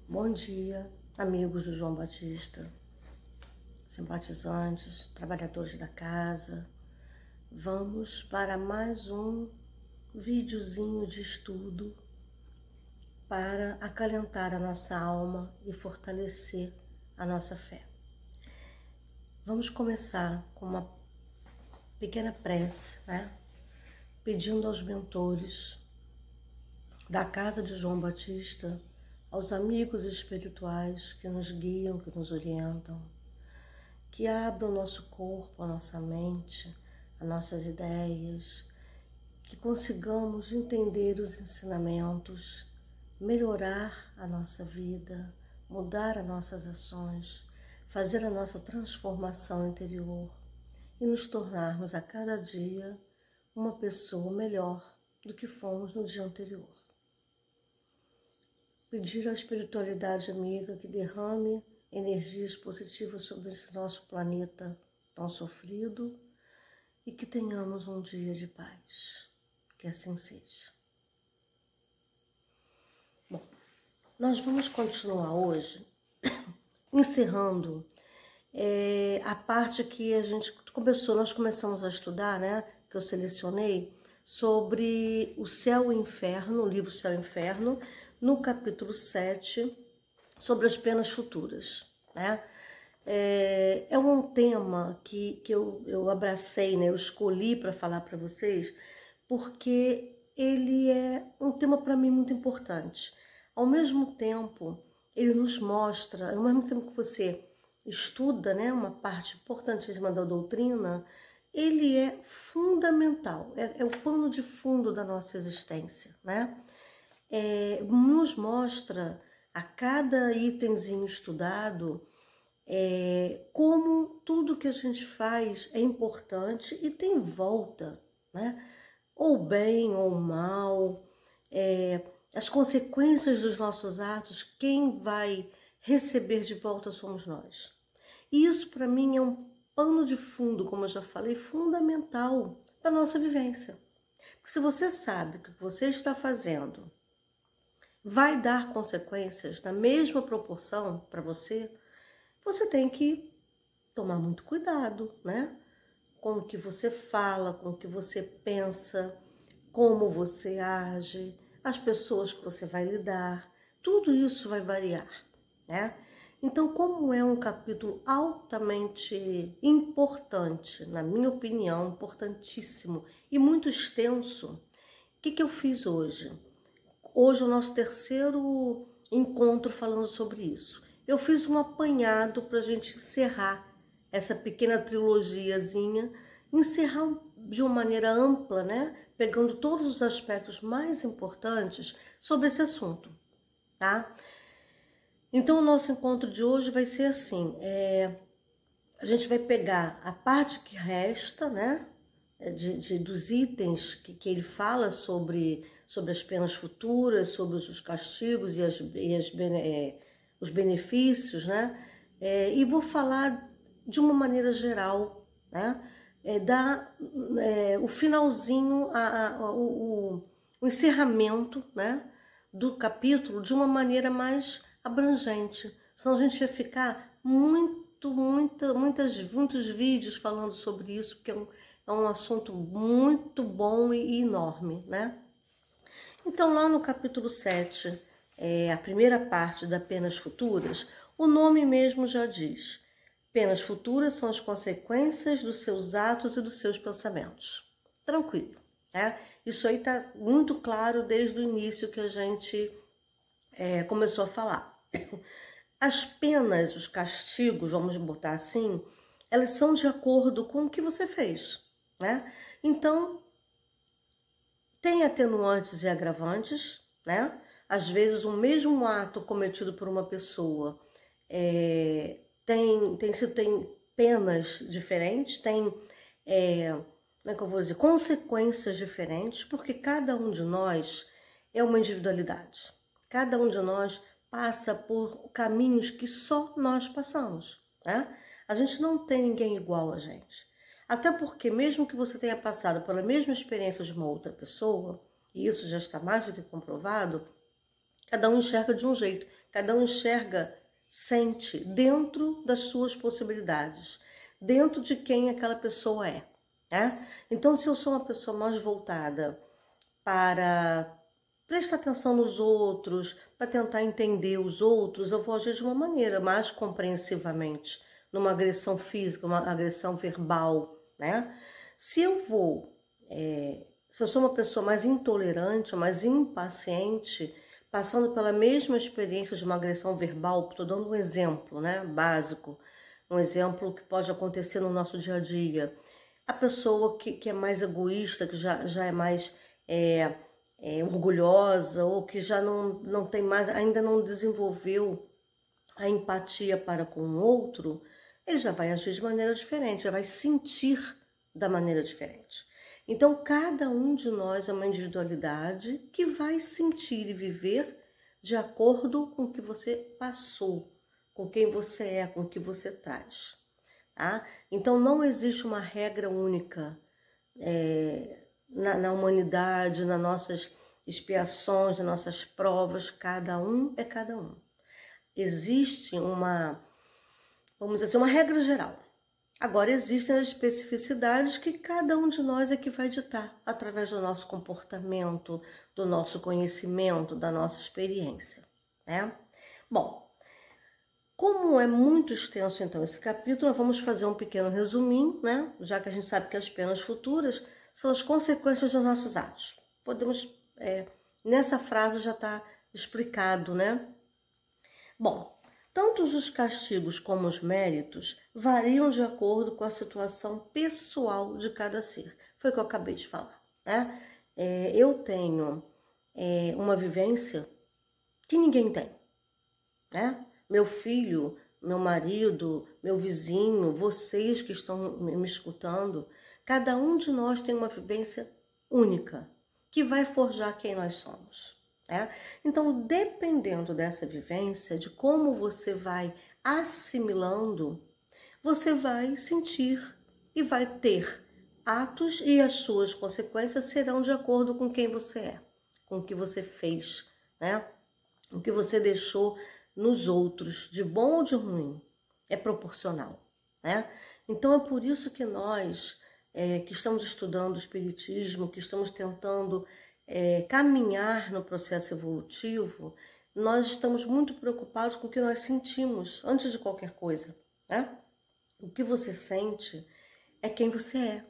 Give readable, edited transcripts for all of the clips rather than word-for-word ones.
Bom dia, amigos do João Batista, simpatizantes, trabalhadores da casa. Vamos para mais um videozinho de estudo para acalentar a nossa alma e fortalecer a nossa fé. Vamos começar com uma pequena prece, pedindo aos mentores da casa de João Batista, aos amigos espirituais que nos guiam, que nos orientam, que abram o nosso corpo, a nossa mente, as nossas ideias, que consigamos entender os ensinamentos, melhorar a nossa vida, mudar as nossas ações, fazer a nossa transformação interior e nos tornarmos a cada dia uma pessoa melhor do que fomos no dia anterior. Pedir à espiritualidade amiga que derrame energias positivas sobre esse nosso planeta tão sofrido e que tenhamos um dia de paz. Que assim seja. Bom, nós vamos continuar hoje encerrando a parte que a gente nós começamos a estudar, que eu selecionei, sobre o Céu e o Inferno, o livro Céu e Inferno, no capítulo 7, sobre as penas futuras. É um tema que eu abracei, eu escolhi para falar para vocês, porque ele é um tema para mim muito importante. Ao mesmo tempo, ele nos mostra, ao mesmo tempo que você estuda uma parte importantíssima da doutrina, ele é fundamental, é o pano de fundo da nossa existência, nos mostra a cada itemzinho estudado como tudo que a gente faz é importante e tem volta, ou bem ou mal, as consequências dos nossos atos, quem vai receber de volta somos nós. E isso para mim é um pano de fundo, como eu já falei, fundamental para a nossa vivência. Porque se você sabe que o que você está fazendo vai dar consequências na mesma proporção para você, você tem que tomar muito cuidado, com o que você fala, com o que você pensa, como você age, as pessoas que você vai lidar, tudo isso vai variar, Então, como é um capítulo altamente importante, na minha opinião, importantíssimo e muito extenso, o que eu fiz hoje? Hoje é o nosso terceiro encontro falando sobre isso. Eu fiz um apanhado para a gente encerrar essa pequena trilogiazinha, encerrar de uma maneira ampla, pegando todos os aspectos mais importantes sobre esse assunto, Então, o nosso encontro de hoje vai ser assim, a gente vai pegar a parte que resta, dos itens que ele fala sobre as penas futuras, sobre os castigos e os benefícios, e vou falar de uma maneira geral, o finalzinho, o encerramento, do capítulo de uma maneira mais abrangente, senão a gente ia ficar muitos vídeos falando sobre isso, porque é um assunto muito bom e enorme, Então, lá no capítulo 7, a primeira parte da penas futuras, o nome mesmo já diz. Penas futuras são as consequências dos seus atos e dos seus pensamentos. Tranquilo, Isso aí está muito claro desde o início que a gente começou a falar. As penas, os castigos, vamos botar assim, elas são de acordo com o que você fez, Então, tem atenuantes e agravantes, Às vezes, o mesmo ato cometido por uma pessoa tem penas diferentes, tem, como é que eu vou dizer, consequências diferentes, porque cada um de nós é uma individualidade. Cada um de nós passa por caminhos que só nós passamos, A gente não tem ninguém igual a gente. Até porque, mesmo que você tenha passado pela mesma experiência de uma outra pessoa, e isso já está mais do que comprovado, Cada um enxerga de um jeito, cada um enxerga, sente, dentro das suas possibilidades, dentro de quem aquela pessoa é, né? Então, se eu sou uma pessoa mais voltada para prestar atenção nos outros, para tentar entender os outros, eu vou agir de uma maneira mais compreensivamente, numa agressão física, uma agressão verbal, né? Se eu se eu sou uma pessoa mais intolerante, mais impaciente, passando pela mesma experiência de uma agressão verbal, estou dando um exemplo, né, básico, um exemplo que pode acontecer no nosso dia a dia. A pessoa que é mais egoísta, que já é mais orgulhosa, ou que já não tem mais, ainda não desenvolveu a empatia para com o outro, ele já vai agir de maneira diferente, já vai sentir da maneira diferente. Então, cada um de nós é uma individualidade que vai sentir e viver de acordo com o que você passou, com quem você é, com o que você traz. Tá? Então, não existe uma regra única na humanidade, nas nossas expiações, nas nossas provas. Cada um é cada um. Existe vamos dizer assim, uma regra geral. Agora, existem as especificidades que cada um de nós é que vai ditar, através do nosso comportamento, do nosso conhecimento, da nossa experiência, né? Bom, como é muito extenso, então, esse capítulo, nós vamos fazer um pequeno resuminho, né? Já que a gente sabe que as penas futuras são as consequências dos nossos atos. Podemos, nessa frase já está explicado, né? Bom, tanto os castigos como os méritos variam de acordo com a situação pessoal de cada ser. Foi o que eu acabei de falar, né? Eu tenho uma vivência que ninguém tem, né? Meu filho, meu marido, meu vizinho, vocês que estão me escutando, cada um de nós tem uma vivência única, que vai forjar quem nós somos. Então, dependendo dessa vivência, de como você vai assimilando, você vai sentir e vai ter atos e as suas consequências serão de acordo com quem você é, com o que você fez, né? O que você deixou nos outros, de bom ou de ruim, é proporcional, né? Então, é por isso que nós, que estamos estudando o Espiritismo, que estamos tentando caminhar no processo evolutivo, nós estamos muito preocupados com o que nós sentimos antes de qualquer coisa, né? O que você sente é quem você é.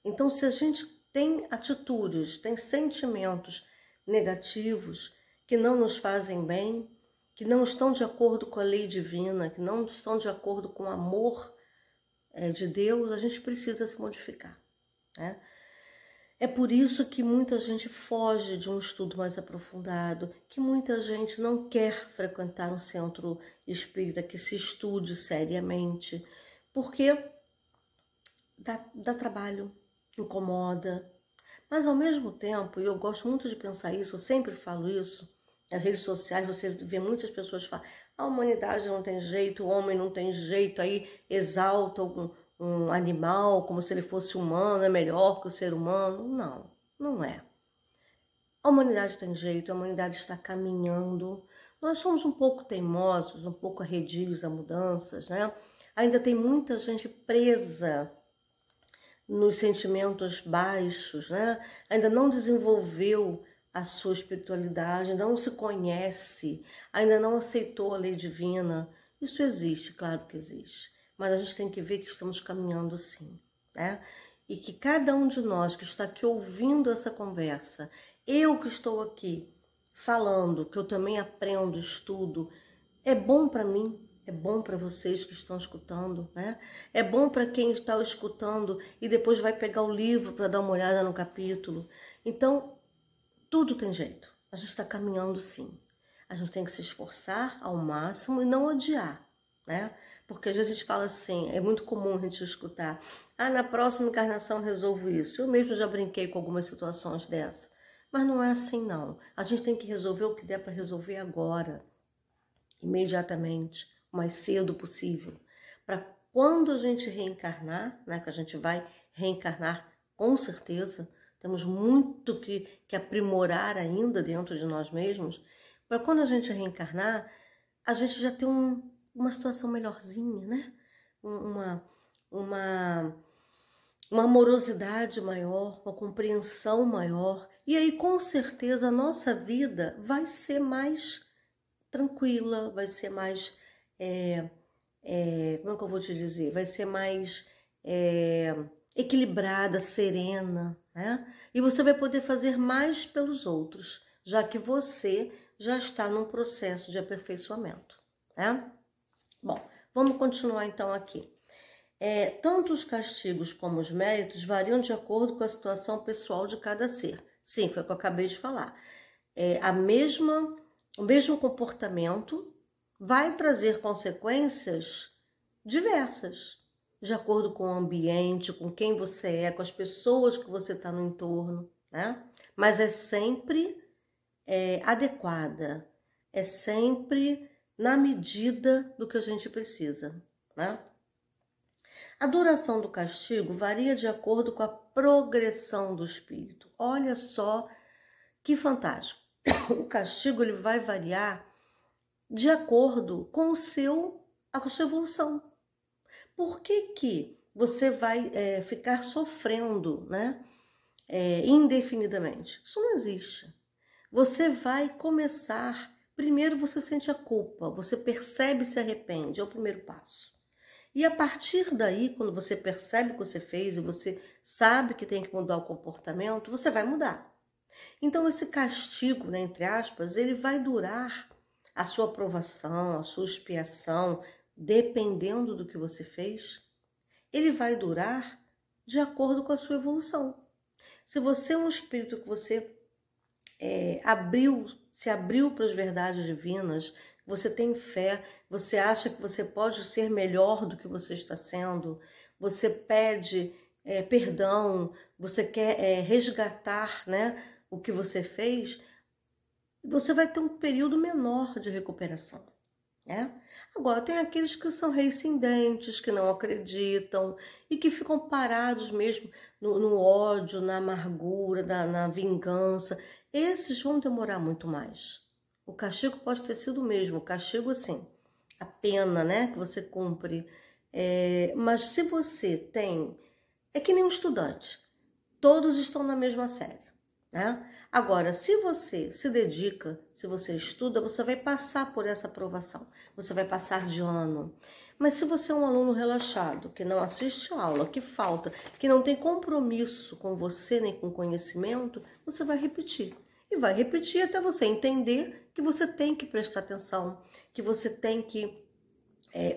Então, se a gente tem atitudes, tem sentimentos negativos que não nos fazem bem, que não estão de acordo com a lei divina, que não estão de acordo com o amor de Deus, a gente precisa se modificar, né? É por isso que muita gente foge de um estudo mais aprofundado, que muita gente não quer frequentar um centro espírita que se estude seriamente, porque dá trabalho, incomoda. Mas ao mesmo tempo, e eu gosto muito de pensar isso, eu sempre falo isso, nas redes sociais você vê muitas pessoas falar, a humanidade não tem jeito, o homem não tem jeito, aí exalta um animal como se ele fosse humano, é melhor que o ser humano. Não, não é. A humanidade tem jeito, a humanidade está caminhando. Nós somos um pouco teimosos, um pouco arredios a mudanças, né? Ainda tem muita gente presa nos sentimentos baixos, né? Ainda não desenvolveu a sua espiritualidade, não se conhece, ainda não aceitou a lei divina. Isso existe, claro que existe. Mas a gente tem que ver que estamos caminhando sim, né? E que cada um de nós que está aqui ouvindo essa conversa, eu que estou aqui falando, que eu também aprendo, estudo, é bom para mim, é bom para vocês que estão escutando, né? É bom para quem está escutando e depois vai pegar o livro para dar uma olhada no capítulo. Então, tudo tem jeito. A gente está caminhando sim. A gente tem que se esforçar ao máximo e não odiar, né? Porque às vezes a gente fala assim, é muito comum a gente escutar, na próxima encarnação resolvo isso. Eu mesmo já brinquei com algumas situações dessa. Mas não é assim não. A gente tem que resolver o que der para resolver agora, imediatamente, o mais cedo possível. Para quando a gente reencarnar, né, que a gente vai reencarnar com certeza, temos muito que aprimorar ainda dentro de nós mesmos. para quando a gente reencarnar, a gente já tem uma situação melhorzinha, né? Uma, uma, uma amorosidade maior, uma compreensão maior. E aí, com certeza, a nossa vida vai ser mais tranquila, vai ser mais... como é que eu vou te dizer? Vai ser mais equilibrada, serena, né? E você vai poder fazer mais pelos outros, já que você já está num processo de aperfeiçoamento, né? Bom, vamos continuar então aqui. Tanto os castigos como os méritos variam de acordo com a situação pessoal de cada ser. Sim, foi o que eu acabei de falar. O mesmo comportamento vai trazer consequências diversas, de acordo com o ambiente, com quem você é, com as pessoas que você está no entorno, né? Mas é sempre adequada, é sempre na medida do que a gente precisa, né? A duração do castigo varia de acordo com a progressão do espírito. Olha só que fantástico. O castigo ele vai variar de acordo com a sua evolução. Por que você vai ficar sofrendo, né, indefinidamente? Isso não existe. Você vai começar, primeiro você sente a culpa, você percebe e se arrepende, é o primeiro passo. E a partir daí, quando você percebe o que você fez e você sabe que tem que mudar o comportamento, você vai mudar. Então esse castigo, né, entre aspas, ele vai durar a sua aprovação, a sua expiação, dependendo do que você fez, ele vai durar de acordo com a sua evolução. Se você é um espírito que você se abriu para as verdades divinas, você tem fé, você acha que você pode ser melhor do que você está sendo, você pede perdão, você quer resgatar, né, o que você fez, você vai ter um período menor de recuperação. Agora, tem aqueles que são reincidentes, que não acreditam e que ficam parados mesmo no ódio, na amargura, na vingança. Esses vão demorar muito mais. O castigo pode ter sido o mesmo, o castigo assim, a pena, né, que você cumpre. Mas se você tem... É que nem um estudante, todos estão na mesma série, né? Agora, se você se dedica, se você estuda, você vai passar por essa aprovação, você vai passar de ano. Mas se você é um aluno relaxado, que não assiste a aula, que falta, que não tem compromisso com você nem com conhecimento, você vai repetir. E vai repetir até você entender que você tem que prestar atenção, que você tem que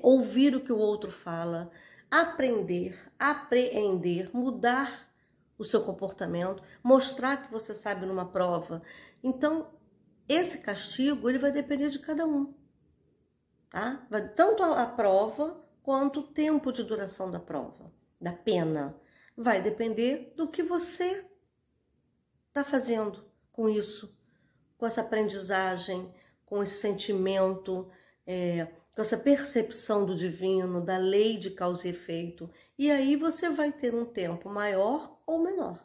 ouvir o que o outro fala, aprender, apreender, mudar o seu comportamento, mostrar que você sabe numa prova. Então, esse castigo, ele vai depender de cada um, tá? Tanto a prova, quanto o tempo de duração da prova, da pena. Vai depender do que você está fazendo com isso, com essa aprendizagem, com esse sentimento, com essa percepção do divino, da lei de causa e efeito. E aí você vai ter um tempo maior ou menor,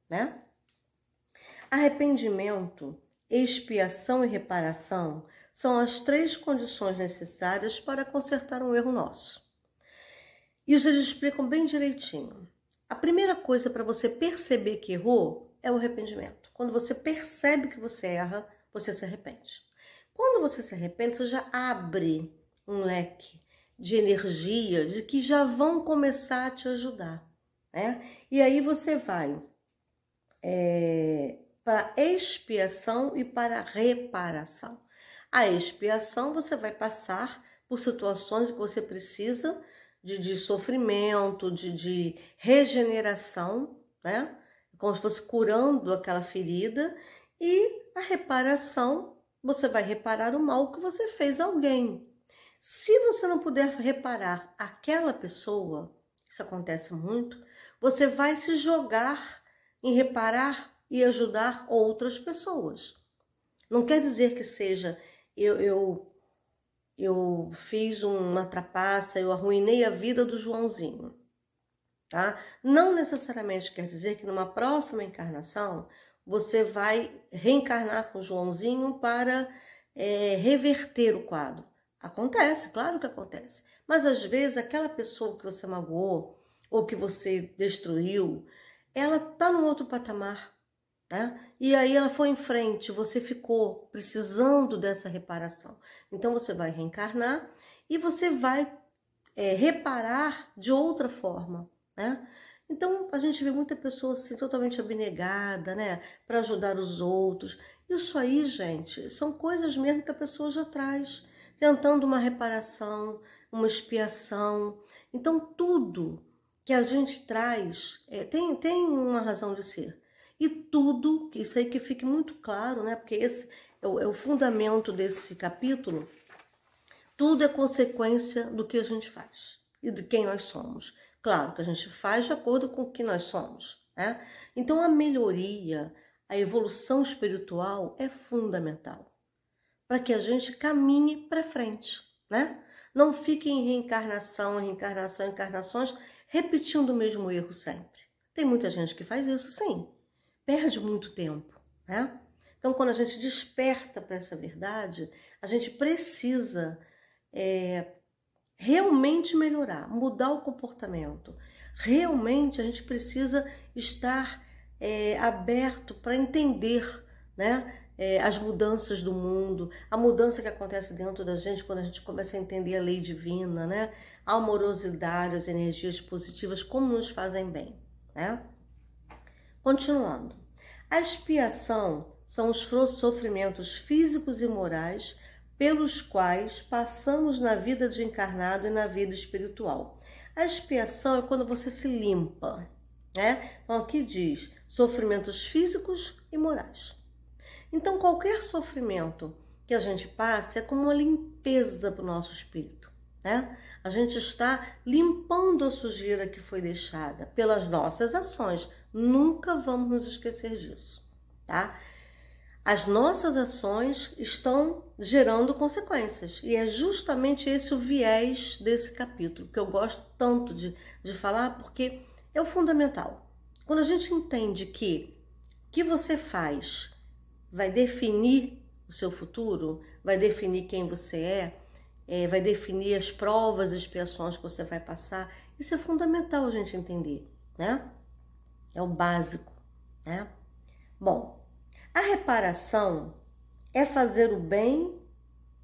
né? Arrependimento, expiação e reparação são as 3 condições necessárias para consertar um erro nosso. Isso eles explicam bem direitinho. A primeira coisa para você perceber que errou é o arrependimento. Quando você percebe que você erra, você se arrepende. Quando você se arrepende, você já abre um leque de energia de que já vão começar a te ajudar, né? E aí você vai para expiação e para reparação. A expiação, você vai passar por situações que você precisa de sofrimento, de regeneração, né? Como se fosse curando aquela ferida. E a reparação, você vai reparar o mal que você fez a alguém. Se você não puder reparar aquela pessoa, isso acontece muito, você vai se jogar em reparar e ajudar outras pessoas. Não quer dizer que seja eu fiz uma trapaça, eu arruinei a vida do Joãozinho, tá? Não necessariamente quer dizer que numa próxima encarnação você vai reencarnar com o Joãozinho para reverter o quadro. Acontece, claro que acontece. Mas às vezes aquela pessoa que você magoou ou que você destruiu, ela tá num outro patamar, né? E aí ela foi em frente, você ficou precisando dessa reparação. Então você vai reencarnar e você vai reparar de outra forma, né? Então a gente vê muita pessoa assim totalmente abnegada, né? Para ajudar os outros. Isso aí, gente, são coisas mesmo que a pessoa já traz, tentando uma reparação, uma expiação. Então tudo que a gente traz tem uma razão de ser. E tudo, isso aí que fique muito claro, né? Porque esse é o fundamento desse capítulo. Tudo é consequência do que a gente faz e de quem nós somos. Claro que a gente faz de acordo com o que nós somos, né? Então a melhoria, a evolução espiritual é fundamental para que a gente caminhe para frente, né? Não fique em reencarnação, encarnações, repetindo o mesmo erro sempre. Tem muita gente que faz isso, sim. Perde muito tempo, né? Então, quando a gente desperta para essa verdade, a gente precisa realmente melhorar, mudar o comportamento. Realmente a gente precisa estar aberto para entender, né? As mudanças do mundo, a mudança que acontece dentro da gente quando a gente começa a entender a lei divina, né? A amorosidade, as energias positivas, como nos fazem bem, né? Continuando. A expiação são os sofrimentos físicos e morais pelos quais passamos na vida de encarnado e na vida espiritual. A expiação é quando você se limpa, né? Então aqui diz sofrimentos físicos e morais. Então qualquer sofrimento que a gente passe é como uma limpeza para o nosso espírito, né? A gente está limpando a sujeira que foi deixada pelas nossas ações. Nunca vamos nos esquecer disso, tá? As nossas ações estão gerando consequências. E é justamente esse o viés desse capítulo, que eu gosto tanto de falar, porque é o fundamental. Quando a gente entende que o que você faz vai definir o seu futuro, vai definir quem você vai definir as provas e expiações que você vai passar, isso é fundamental a gente entender, né? É o básico, né? Bom, a reparação é fazer o bem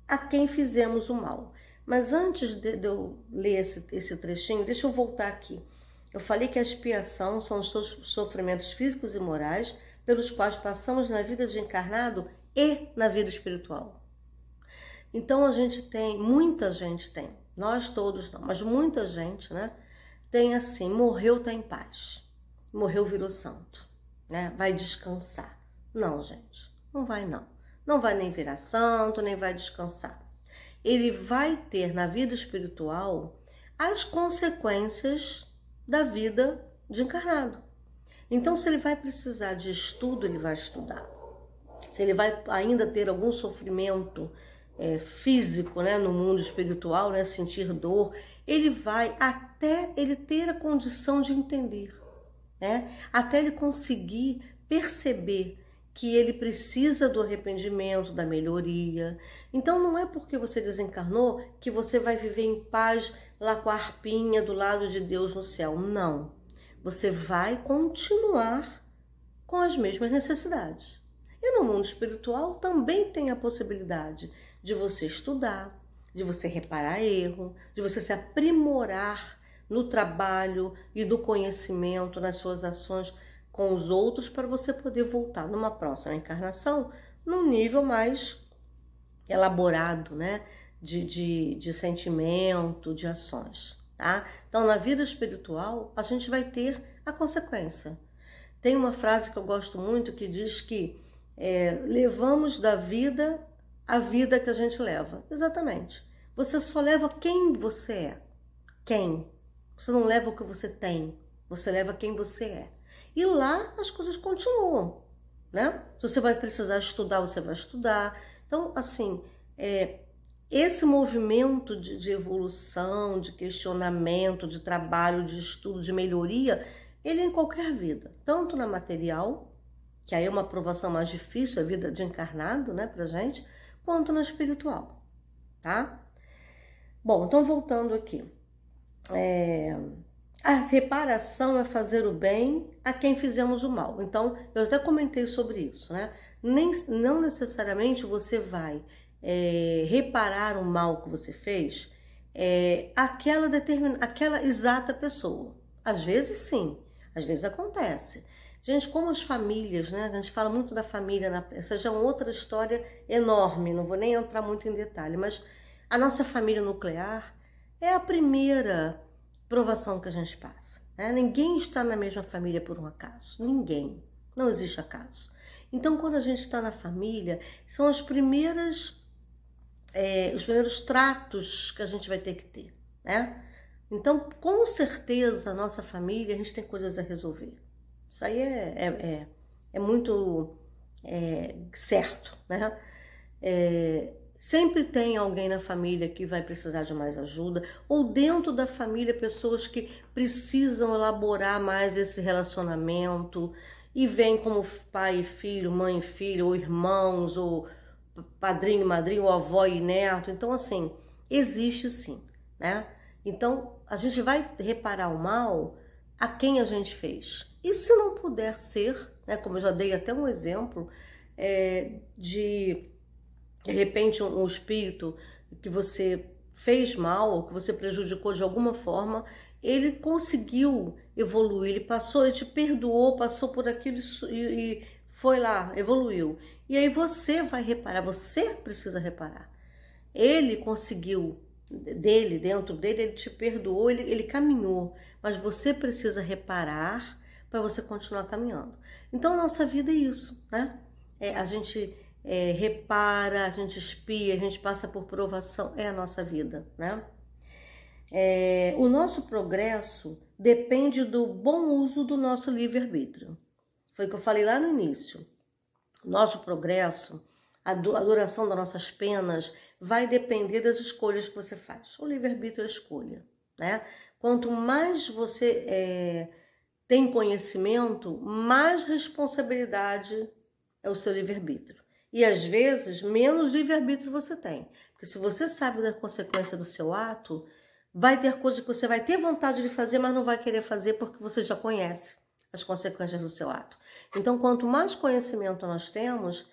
a quem fizemos o mal. Mas antes de eu ler esse trechinho, deixa eu voltar aqui. Eu falei que a expiação são os sofrimentos físicos e morais pelos quais passamos na vida de encarnado e na vida espiritual. Então a gente tem, muita gente tem, nós todos não, mas muita gente, né, tem assim, morreu, tá em paz, morreu, virou santo, né, vai descansar. Não, gente, não vai não. Não vai nem virar santo, nem vai descansar. Ele vai ter na vida espiritual as consequências da vida de encarnado. Então, se ele vai precisar de estudo, ele vai estudar. Se ele vai ainda ter algum sofrimento físico, né, no mundo espiritual, né, sentir dor, ele vai até ele ter a condição de entender, né, até ele conseguir perceber que ele precisa do arrependimento, da melhoria. Então não é porque você desencarnou que você vai viver em paz lá com a harpinha do lado de Deus no céu. Não. Você vai continuar com as mesmas necessidades. E no mundo espiritual também tem a possibilidade de você estudar, de você reparar erro, de você se aprimorar no trabalho e do conhecimento, nas suas ações com os outros, para você poder voltar numa próxima encarnação num nível mais elaborado, né? De sentimento, de ações, tá? Então, na vida espiritual, a gente vai ter a consequência. Tem uma frase que eu gosto muito que diz que levamos da vida a vida que a gente leva. Exatamente. Você só leva quem você é. Quem? Você não leva o que você tem, você leva quem você é. E lá as coisas continuam, né? Se você vai precisar estudar, você vai estudar. Então, assim, esse movimento de evolução, de questionamento, de trabalho, de estudo, de melhoria, ele é em qualquer vida. Tanto na material, que aí é uma provação mais difícil, a vida de encarnado, né, pra gente, quanto na espiritual, tá? Bom, então voltando aqui. A reparação é fazer o bem a quem fizemos o mal. Então, eu até comentei sobre isso, né? Não necessariamente você vai reparar o mal que você fez aquela exata pessoa. Às vezes sim, às vezes acontece. Gente, como as famílias, né? A gente fala muito da família, essa já é outra história enorme, não vou nem entrar muito em detalhe, mas a nossa família nuclear é a primeira provação que a gente passa, né? Ninguém está na mesma família por um acaso, ninguém, não existe acaso. Então, quando a gente está na família, são os primeiros tratos que a gente vai ter que ter, né? Então, com certeza, a nossa família, a gente tem coisas a resolver. Isso aí é muito certo, né? Sempre tem alguém na família que vai precisar de mais ajuda, ou dentro da família, pessoas que precisam elaborar mais esse relacionamento, e vem como pai e filho, mãe e filho, ou irmãos, ou padrinho e madrinha, ou avó e neto. Então, assim, existe sim, né? Então, a gente vai reparar o mal a quem a gente fez. E se não puder ser, né, como eu já dei até um exemplo, de repente um espírito que você fez mal, ou que você prejudicou de alguma forma, ele conseguiu evoluir, ele passou, ele te perdoou, passou por aquilo e foi lá, evoluiu. E aí você vai reparar, você precisa reparar. Ele conseguiu, dentro dele, ele te perdoou, ele caminhou, mas você precisa reparar para você continuar caminhando. Então, nossa vida é isso, né? A gente repara, a gente espia, a gente passa por provação, é a nossa vida, né? O nosso progresso depende do bom uso do nosso livre-arbítrio. Foi o que eu falei lá no início. Nosso progresso, a duração das nossas penas, vai depender das escolhas que você faz. O livre-arbítrio é a escolha, né? Quanto mais você tem conhecimento, mais responsabilidade é o seu livre-arbítrio. E às vezes, menos livre-arbítrio você tem. Porque se você sabe da consequência do seu ato, vai ter coisas que você vai ter vontade de fazer, mas não vai querer fazer porque você já conhece as consequências do seu ato. Então, quanto mais conhecimento nós temos,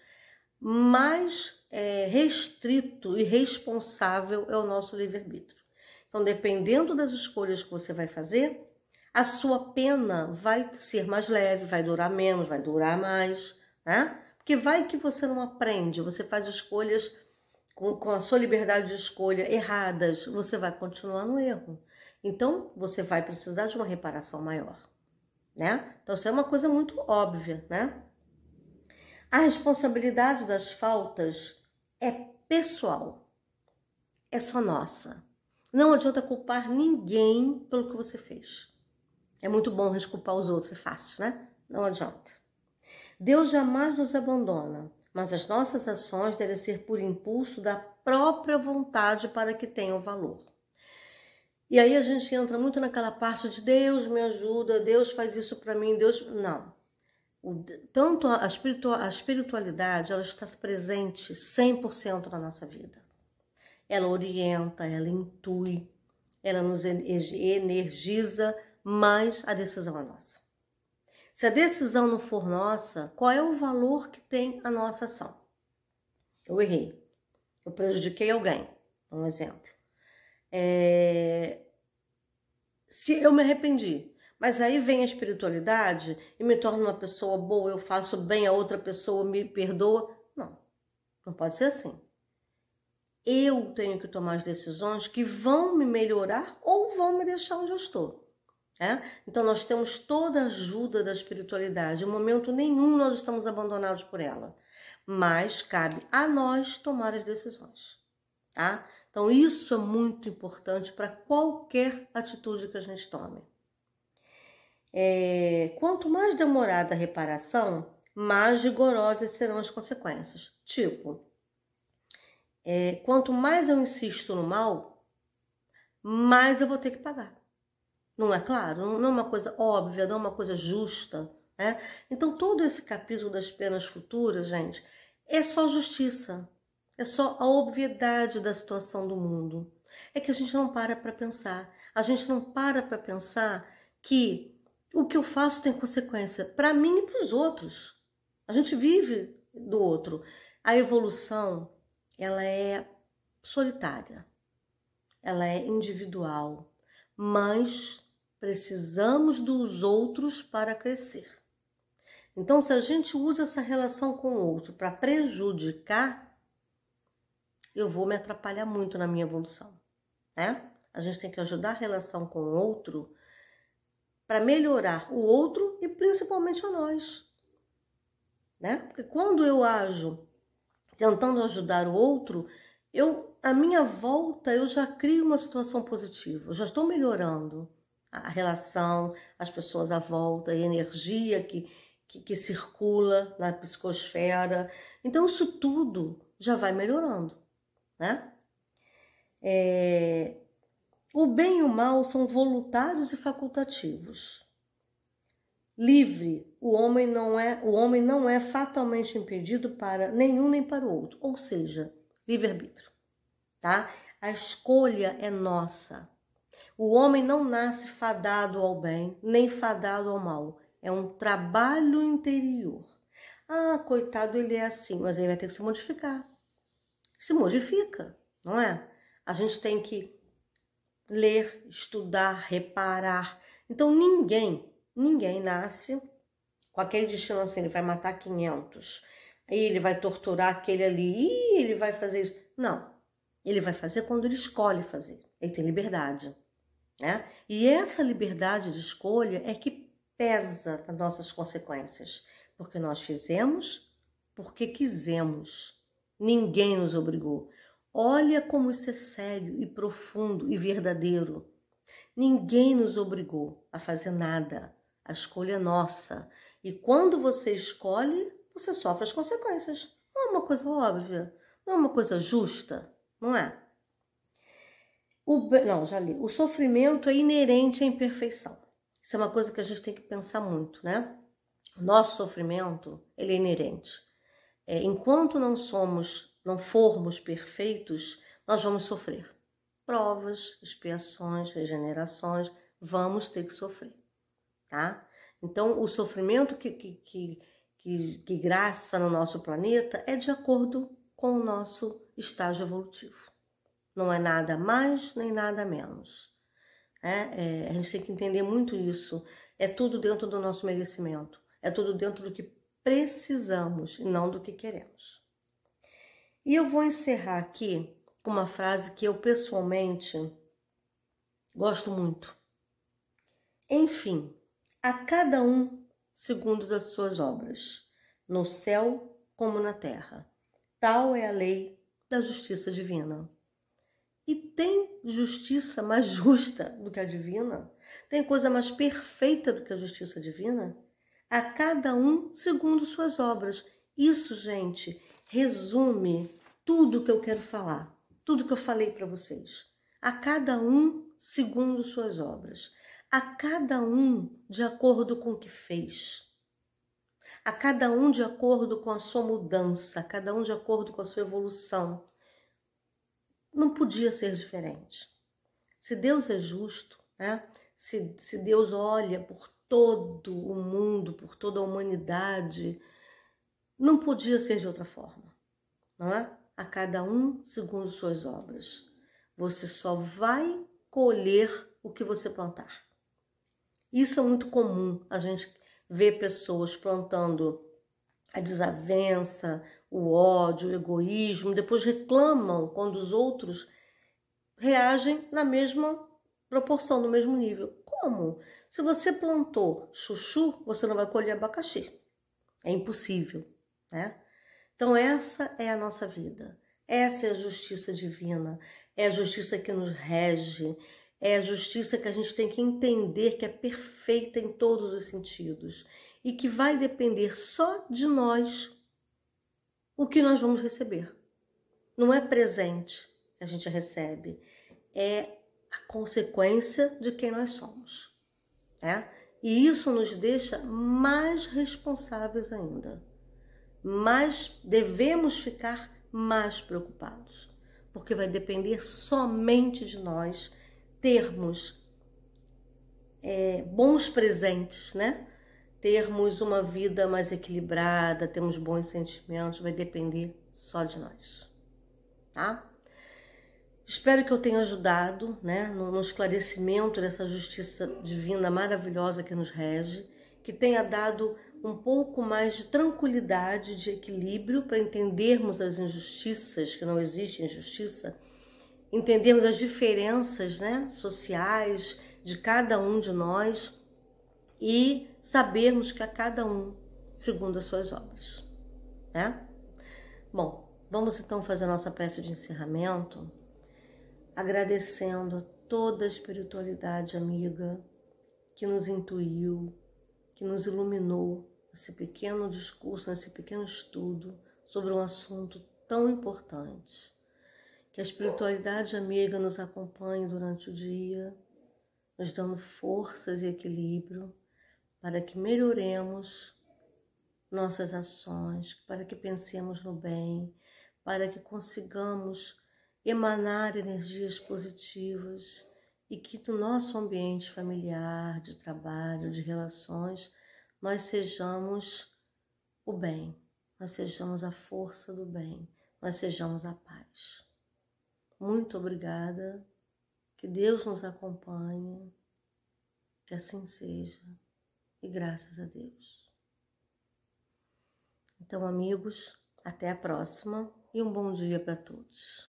mais restrito e responsável é o nosso livre-arbítrio. Então, dependendo das escolhas que você vai fazer, a sua pena vai ser mais leve, vai durar menos, vai durar mais, né? Porque vai que você não aprende, você faz escolhas com a sua liberdade de escolha erradas, você vai continuar no erro. Então, você vai precisar de uma reparação maior, né? Então, isso é uma coisa muito óbvia, né? A responsabilidade das faltas é pessoal, é só nossa. Não adianta culpar ninguém pelo que você fez. É muito bom desculpar os outros, é fácil, né? Não adianta. Deus jamais nos abandona, mas as nossas ações devem ser por impulso da própria vontade para que tenham valor. E aí a gente entra muito naquela parte de Deus me ajuda, Deus faz isso para mim, Deus... Não. Tanto a espiritualidade, ela está presente 100% na nossa vida. Ela orienta, ela intui, ela nos energiza, mas a decisão é nossa. Se a decisão não for nossa, qual é o valor que tem a nossa ação? Eu errei, eu prejudiquei alguém, um exemplo. Se eu me arrependi, mas aí vem a espiritualidade e me torna uma pessoa boa, eu faço bem, a outra pessoa me perdoa. Não, não pode ser assim. Eu tenho que tomar as decisões que vão me melhorar ou vão me deixar onde eu estou. Então nós temos toda a ajuda da espiritualidade, em momento nenhum nós estamos abandonados por ela, mas cabe a nós tomar as decisões, tá? Então isso é muito importante para qualquer atitude que a gente tome. Quanto mais demorada a reparação, mais rigorosas serão as consequências. Tipo, quanto mais eu insisto no mal, mais eu vou ter que pagar. Não é claro? Não é uma coisa óbvia, não é uma coisa justa, né? Então, todo esse capítulo das penas futuras, gente, é só justiça. é só a obviedade da situação do mundo. É que a gente não para pensar. A gente não para pensar que o que eu faço tem consequência para mim e para os outros. A gente vive do outro. A evolução, ela é solitária. Ela é individual. Mas precisamos dos outros para crescer. Então, se a gente usa essa relação com o outro para prejudicar, eu vou me atrapalhar muito na minha evolução, né? A gente tem que ajudar a relação com o outro para melhorar o outro e principalmente a nós, né? Porque quando eu ajo tentando ajudar o outro, à minha volta, eu já crio uma situação positiva, eu já estou melhorando a relação, as pessoas à volta, a energia que circula na psicosfera. Então, isso tudo já vai melhorando, né? O bem e o mal são voluntários e facultativos. Livre, o homem não é fatalmente impedido para nenhum nem para o outro, ou seja, livre-arbítrio, tá? A escolha é nossa. O homem não nasce fadado ao bem, nem fadado ao mal. É um trabalho interior. Ah, coitado, ele é assim, mas ele vai ter que se modificar. Se modifica, não é? A gente tem que ler, estudar, reparar. Então, ninguém nasce com aquele destino assim, ele vai matar 500, aí ele vai torturar aquele ali, ele vai fazer isso. Não, ele vai fazer quando ele escolhe fazer. Ele tem liberdade, né? E essa liberdade de escolha é que pesa nas nossas consequências, porque nós fizemos porque quisemos. Ninguém nos obrigou. Olha como isso é sério e profundo e verdadeiro. Ninguém nos obrigou a fazer nada. A escolha é nossa. E quando você escolhe, você sofre as consequências. Não é uma coisa óbvia? Não é uma coisa justa? Não é? Não, já li. O sofrimento é inerente à imperfeição. Isso é uma coisa que a gente tem que pensar muito, né? O nosso sofrimento, ele é inerente. Enquanto não formos perfeitos, nós vamos sofrer. Provas, expiações, regenerações, vamos ter que sofrer, tá? Então, o sofrimento que graça no nosso planeta é de acordo com o nosso estágio evolutivo. Não é nada mais nem nada menos. A gente tem que entender muito isso. É tudo dentro do nosso merecimento. É tudo dentro do que precisamos e não do que queremos. E eu vou encerrar aqui com uma frase que eu pessoalmente gosto muito. Enfim, a cada um segundo as suas obras, no céu como na terra. Tal é a lei da justiça divina. E tem justiça mais justa do que a divina? Tem coisa mais perfeita do que a justiça divina? A cada um segundo suas obras. Isso, gente, resume tudo que eu quero falar, tudo que eu falei para vocês. A cada um segundo suas obras. A cada um de acordo com o que fez. A cada um de acordo com a sua mudança, a cada um de acordo com a sua evolução. Não podia ser diferente. Se Deus é justo, né? Se Deus olha por todo o mundo, por toda a humanidade, não podia ser de outra forma, não é? A cada um segundo suas obras. Você só vai colher o que você plantar. Isso é muito comum, a gente vê pessoas plantando a desavença, o ódio, o egoísmo, depois reclamam quando os outros reagem na mesma proporção, no mesmo nível. Como? Se você plantou chuchu, você não vai colher abacaxi. É impossível, né? Então essa é a nossa vida. Essa é a justiça divina. É a justiça que nos rege. É a justiça que a gente tem que entender que é perfeita em todos os sentidos. E que vai depender só de nós o que nós vamos receber. Não é presente que a gente recebe, é a consequência de quem nós somos. Né? E isso nos deixa mais responsáveis ainda. Mas devemos ficar mais preocupados, porque vai depender somente de nós termos bons presentes, né? Termos uma vida mais equilibrada, termos bons sentimentos, vai depender só de nós, tá? Espero que eu tenha ajudado, né, no esclarecimento dessa justiça divina maravilhosa que nos rege, que tenha dado um pouco mais de tranquilidade, de equilíbrio para entendermos as injustiças, que não existe injustiça, entendermos as diferenças, né, sociais de cada um de nós e sabermos que a cada um segundo as suas obras, né? Bom, vamos então fazer a nossa prece de encerramento, agradecendo a toda a espiritualidade amiga que nos intuiu, que nos iluminou nesse pequeno discurso, nesse pequeno estudo sobre um assunto tão importante. Que a espiritualidade amiga nos acompanhe durante o dia, nos dando forças e equilíbrio para que melhoremos nossas ações, para que pensemos no bem, para que consigamos emanar energias positivas e que do nosso ambiente familiar, de trabalho, de relações, nós sejamos o bem, nós sejamos a força do bem, nós sejamos a paz. Muito obrigada, que Deus nos acompanhe, que assim seja, e graças a Deus. Então, amigos, até a próxima e um bom dia para todos.